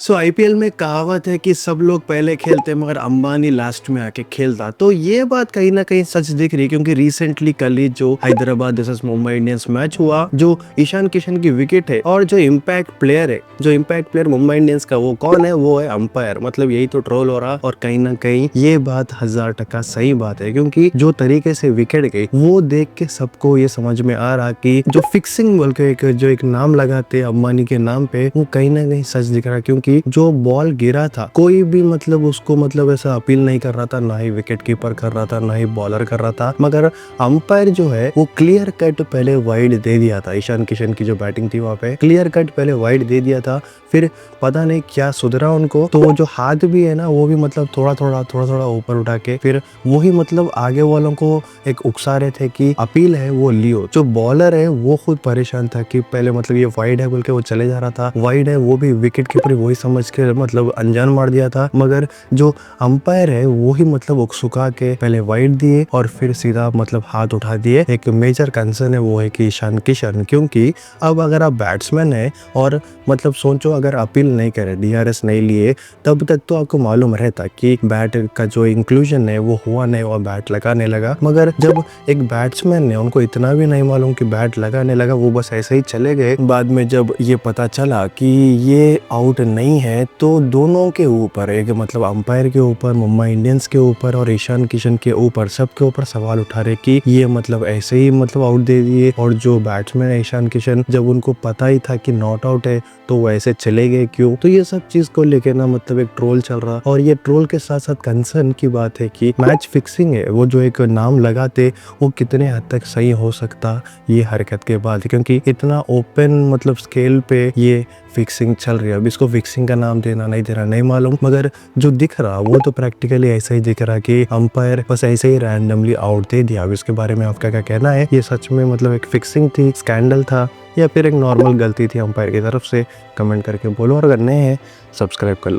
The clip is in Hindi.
आईपीएल में कहावत है कि सब लोग पहले खेलते मगर अंबानी लास्ट में आके खेलता। तो ये बात कहीं ना कहीं सच दिख रही है, क्योंकि रिसेंटली कल ही जो Hyderabad versus Mumbai Indians match हुआ, जो ईशान किशन की विकेट है और जो इम्पैक्ट प्लेयर मुंबई इंडियंस का वो कौन है, वो है अंपायर। मतलब यही तो ट्रोल हो रहा। और कहीं ना कहीं ये बात 1000% सही बात है, क्योंकि जो तरीके से विकेट गई वो देख के सबको ये समझ में आ रहा कि जो फिक्सिंग बोल के जो एक नाम लगाते अंबानी के नाम पे, वो कहीं ना कहीं सच दिख रहा। क्योंकि जो बॉल गिरा था कोई भी मतलब उसको मतलब ऐसा अपील नहीं कर रहा था, ना ही विकेट कीपर कर रहा था, ना ही बॉलर कर रहा था, मगर अंपायर जो है वो क्लियर कट पहले वाइड दे दिया था। ईशान किशन की जो बैटिंग थी वहां पे क्लियर कट पहले वाइड दे दिया था। फिर पता नहीं क्या सुधरा उनको, तो वो जो हाथ भी है ना वो भी मतलब थोड़ा थोड़ा ऊपर उठा के फिर वही मतलब आगे वालों को एक उकसा रहे थे कि अपील है वो लियो। जो बॉलर है वो खुद परेशान था कि पहले मतलब ये वाइड है बोल के वो चले जा रहा था, वाइड है, वो भी विकेट कीपर वही समझ के मतलब अनजान मार दिया था। मगर जो अंपायर है वो ही मतलब उकसुका के पहले वाइड दिए और फिर सीधा मतलब हाथ उठा दिए। एक मेजर कंसर्न है वो है कि ईशान किशन, क्योंकि अब अगर आप बैट्समैन है और मतलब सोचो अगर अपील नहीं करे, डीआरएस नहीं लिए, तब तक तो आपको मालूम रहता कि बैट का जो इंक्लूजन है वो हुआ नहीं और बैट लगाने लगा। मगर जब एक बैट्समैन ने, उनको इतना भी नहीं मालूम कि बैट लगाने लगा, वो बस ऐसे ही चले गए। बाद में जब ये पता चला कि ये आउट नहीं है, तो दोनों के ऊपर, एक मतलब अंपायर के ऊपर, मुंबई इंडियंस के ऊपर और ईशान किशन के ऊपर, सबके ऊपर सवाल उठा रहे कि ये मतलब ऐसे ही मतलब आउट दे दिए। और जो बैट्समैन है ईशान किशन, जब उनको पता ही था कि नॉट आउट है तो वो ऐसे चले गए क्यों। तो ये सब चीज को लेके ना मतलब एक ट्रोल चल रहा। और ये ट्रोल के साथ साथ कंसर्न की बात है कि मैच फिक्सिंग है, वो जो एक नाम लगाते वो कितने हद तक सही हो सकता ये हरकत के बाद, क्योंकि इतना ओपन मतलब स्केल पे ये फिक्सिंग चल रही है। अब इसको फिक्सिंग का नाम देना नहीं देना नहीं मालूम, मगर जो दिख रहा वो तो प्रैक्टिकली ऐसा ही दिख रहा कि अंपायर बस ऐसे ही रैंडमली आउट दे दिया। अब इसके बारे में आपका क्या कहना है? ये सच में मतलब एक फिक्सिंग थी, स्कैंडल था, या फिर एक नॉर्मल गलती थी अंपायर की तरफ से? कमेंट करके बोलो, और अगर नए हैं सब्सक्राइब कर लो।